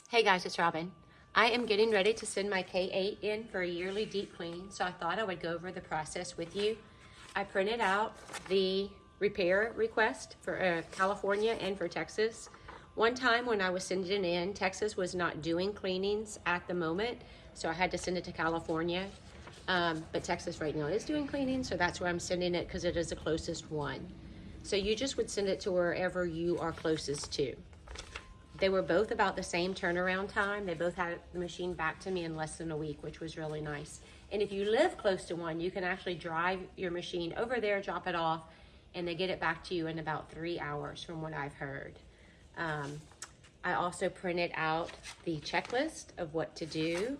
Hey guys, it's Robin. I am getting ready to send my K8 in for a yearly deep clean, so I thought I would go over the process with you. I printed out the repair request for California and for Texas. One time when I was sending it in, Texas was not doing cleanings at the moment, so I had to send it to California. But Texas right now is doing cleaning, so that's where I'm sending it because it is the closest one. So you just would send it to wherever you are closest to. They were both about the same turnaround time. They both had the machine back to me in less than a week, which was really nice. And if you live close to one, you can actually drive your machine over there, drop it off, and they get it back to you in about 3 hours from what I've heard. I also printed out the checklist of what to do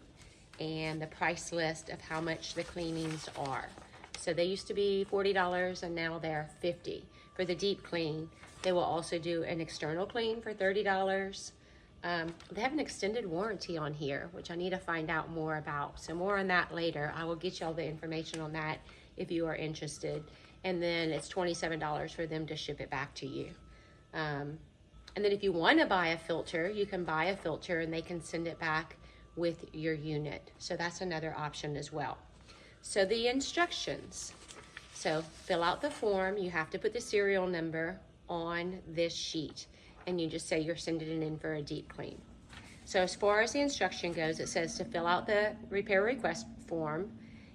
and the price list of how much the cleanings are. So they used to be $40 and now they're $50 for the deep clean. They will also do an external clean for $30. They have an extended warranty on here, which I need to find out more about. So more on that later. I will get you all the information on that if you are interested. And then it's $27 for them to ship it back to you. And then if you want to buy a filter, you can buy a filter and they can send it back with your unit. So that's another option as well. So the instructions. So fill out the form. You have to put the serial number on this sheet and you just say you're sending it in for a deep clean. So as far as the instruction goes, it says to fill out the repair request form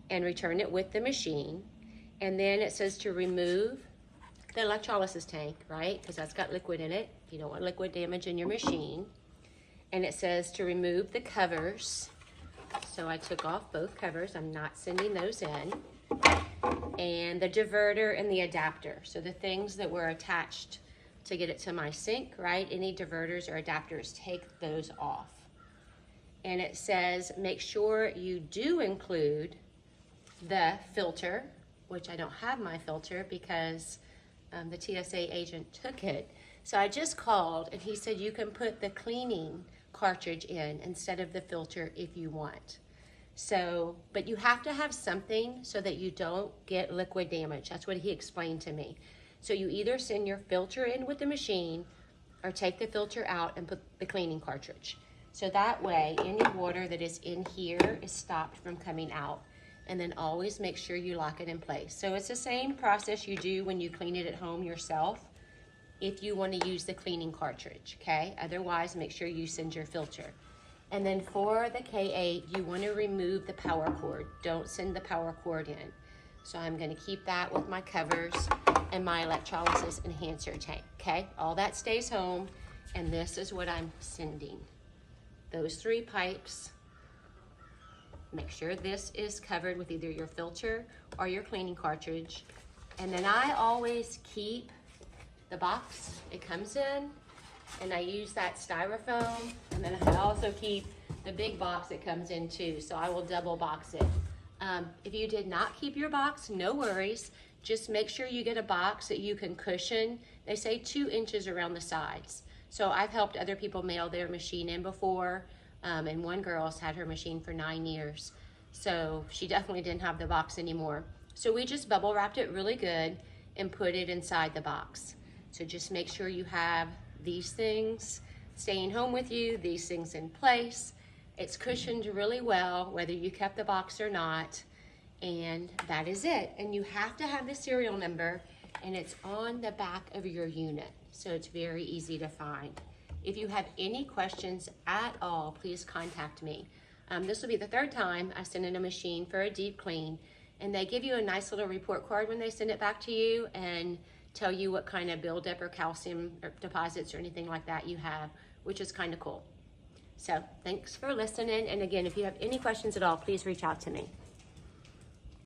and return it with the machine. And then it says to remove the electrolysis tank, right? Because that's got liquid in it. You don't want liquid damage in your machine. And it says to remove the covers. So I took off both covers. I'm not sending those in. And the diverter and the adapter. So the things that were attached to get it to my sink, right? Any diverters or adapters, take those off. And it says make sure you do include the filter, which I don't have my filter because the TSA agent took it. So I just called and he said you can put the cleaning cartridge in instead of the filter if you want. So, but you have to have something so that you don't get liquid damage. That's what he explained to me. So you either send your filter in with the machine or take the filter out and put the cleaning cartridge. So that way, any water that is in here is stopped from coming out. And then always make sure you lock it in place. So it's the same process you do when you clean it at home yourself if you want to use the cleaning cartridge, okay? Otherwise, make sure you send your filter. And then for the K8, you want to remove the power cord. Don't send the power cord in. So I'm going to keep that with my covers and my electrolysis enhancer tank, okay? All that stays home, and this is what I'm sending. Those 3 pipes. Make sure this is covered with either your filter or your cleaning cartridge. And then I always keep the box it comes in, and I use that styrofoam, and then I also keep the big box it comes in too, so I will double box it. If you did not keep your box, no worries. Just make sure you get a box that you can cushion. They say 2 inches around the sides. So I've helped other people mail their machine in before, and one girl's had her machine for 9 years. So she definitely didn't have the box anymore. So we just bubble wrapped it really good and put it inside the box. So just make sure you have these things staying home with you, these things in place. It's cushioned really well, whether you kept the box or not. And that is it. And you have to have the serial number, and it's on the back of your unit. So it's very easy to find. If you have any questions at all, please contact me. This will be the 3rd time I send in a machine for a deep clean, and they give you a nice little report card when they send it back to you and tell you what kind of buildup or calcium or deposits or anything like that you have, which is kind of cool. So thanks for listening. And again, if you have any questions at all, please reach out to me.